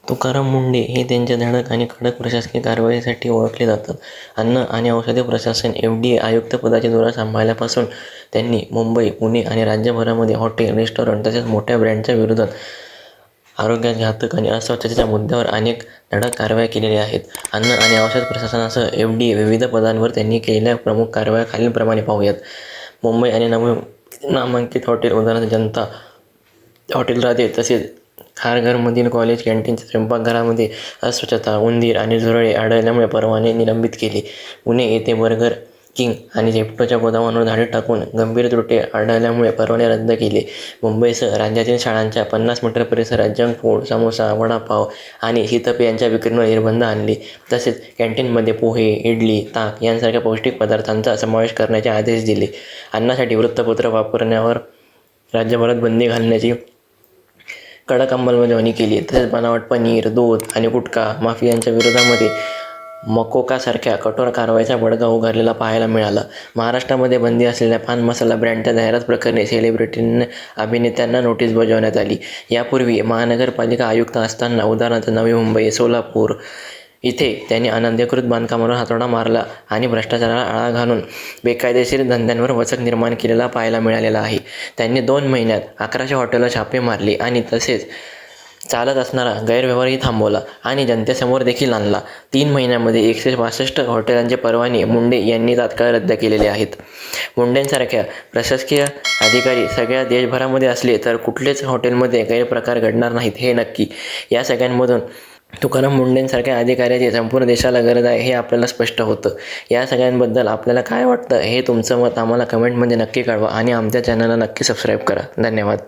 तुकाराम मुंढे हे त्यांच्या धडक आणि कडक प्रशासकीय कारवाईसाठी ओळखले जातात. अन्न आणि औषध प्रशासन FDA आयुक्त पदाची धुरा सांभाळल्यापासून त्यांनी मुंबई, पुणे आणि राज्यभरामध्ये हॉटेल, रेस्टॉरंट तसेच मोठ्या ब्रँडच्या विरोधात आरोग्यास घातक आणि अस्वच्छतेच्या मुद्द्यावर अनेक धडक कारवाया केलेल्या आहेत. अन्न आणि औषध प्रशासनासह FDA विविध पदांवर त्यांनी केलेल्या प्रमुख कारवाया खालीलप्रमाणे पाहूयात. मुंबई आणि नवी नामांकित हॉटेल उदाहरणार्थ जनता हॉटेल राधे तसेच खारघरमधील कॉलेज कॅन्टीनच्या स्वयंपाकघरामध्ये अस्वच्छता, उंदीर आणि झुरळे आढळल्यामुळे परवाने निलंबित केले. पुणे येथे बर्गर किंग आणि झेप्टोच्या गोदामांवर धाडी टाकून गंभीर त्रुटी आढळल्यामुळे परवाने रद्द केले. मुंबईसह राज्यातील शाळांच्या 50 मीटर परिसरात जंक फूड, समोसा, वडापाव आणि शीतपेयांच्या विक्रीवर निर्बंध आणले. तसेच कॅन्टीनमध्ये पोहे, इडली, ताक यांसारख्या पौष्टिक पदार्थांचा समावेश करण्याचे आदेश दिले. अन्नासाठी वृत्तपत्र वापरण्यावर राज्यभरात बंदी घालण्याची कडक अंमलबजावणी केली. तसेच बनावट पनीर, दूध आणि गुटखा माफियांच्या विरोधामध्ये मकोकासारख्या कठोर कारवाईचा बडगा उगारलेला पाहायला मिळाला. महाराष्ट्रामध्ये बंदी असलेल्या पान मसाला ब्रँडच्या जाहिरात प्रकरणी सेलिब्रिटी अभिनेत्यांना नोटीस बजावण्यात आली. यापूर्वी महानगरपालिका आयुक्त असताना उदाहरणार्थ नवी मुंबई, सोलापूर इथे त्यांनी अनधिकृत बांधकामांवर हातोडा मारला आणि भ्रष्टाचाराला आळा घालून बेकायदेशीर धंद्यांवर वचक निर्माण केलेला पाहायला मिळालेला आहे. त्यांनी 2 महिन्यात 1100 हॉटेलला छापे मारले आणि तसेच चालत असणारा गैरव्यवहारही थांबवला आणि जनतेसमोर देखील आणला. 3 महिन्यांमध्ये 162 हॉटेलांचे परवाने मुंढे यांनी तात्काळ रद्द केलेले आहेत. मुंढेंसारख्या प्रशासकीय अधिकारी सगळ्या देशभरामध्ये असले तर कुठलेच हॉटेलमध्ये गैरप्रकार घडणार नाहीत हे नक्की. या सगळ्यांमधून तुकाराम मुंढेंसारख्या अधिकाऱ्याची संपूर्ण देशाला गरज आहे हे आपल्याला स्पष्ट होतं. या सगळ्यांबद्दल आपल्याला काय वाटतं हे तुमचं मत आम्हाला कमेंटमध्ये नक्की कळवा आणि आमच्या चॅनलला नक्की सबस्क्राईब करा. धन्यवाद.